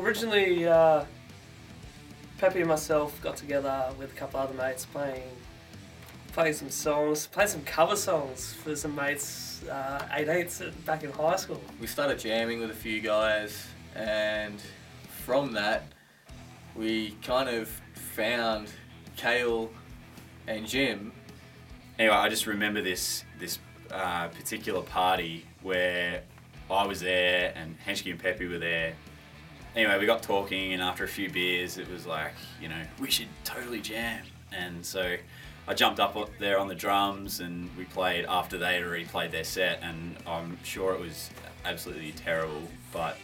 Originally, Peppy and myself got together with a couple other mates playing some songs, playing some cover songs for some mates, 8/8s back in high school. We started jamming with a few guys, and from that we kind of found Kale and Jim. Anyway, I just remember this particular party where I was there and Henschke and Peppy were there. Anyway, we got talking, and after a few beers it was like, you know, we should totally jam. And so I jumped up there on the drums and we played after they'd already played their set, and I'm sure it was absolutely terrible, but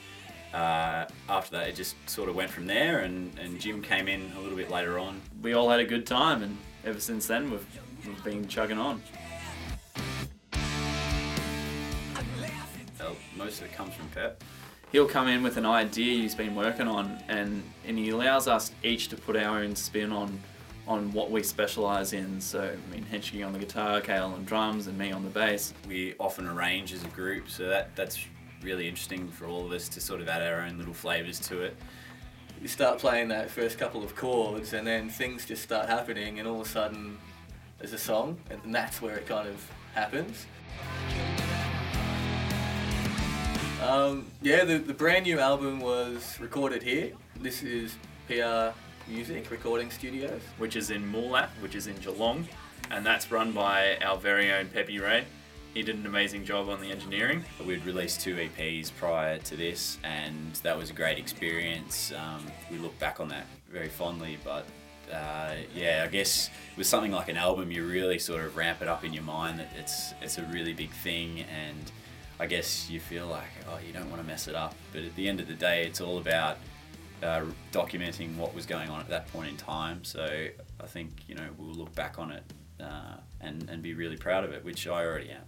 after that it just sort of went from there, and Jim came in a little bit later on. We all had a good time, and ever since then we've been chugging on. Most of it comes from Pep. He'll come in with an idea he's been working on, and he allows us each to put our own spin on what we specialise in. So, I mean, Henschke on the guitar, Kale on drums, and me on the bass. We often arrange as a group, so that's really interesting for all of us to sort of add our own little flavours to it. You start playing that first couple of chords, and then things just start happening, and all of a sudden there's a song, and that's where it kind of happens. Yeah, the brand new album was recorded here. This is PR Music Recording Studios, which is in Moolat, which is in Geelong, and that's run by our very own Peppy Ray. He did an amazing job on the engineering. We'd released 2 EPs prior to this, and that was a great experience. We look back on that very fondly, but yeah, I guess with something like an album, you really sort of ramp it up in your mind that it's a really big thing, and I guess you feel like, oh, you don't want to mess it up. But at the end of the day, it's all about documenting what was going on at that point in time. So I think, you know, we'll look back on it and be really proud of it, which I already am.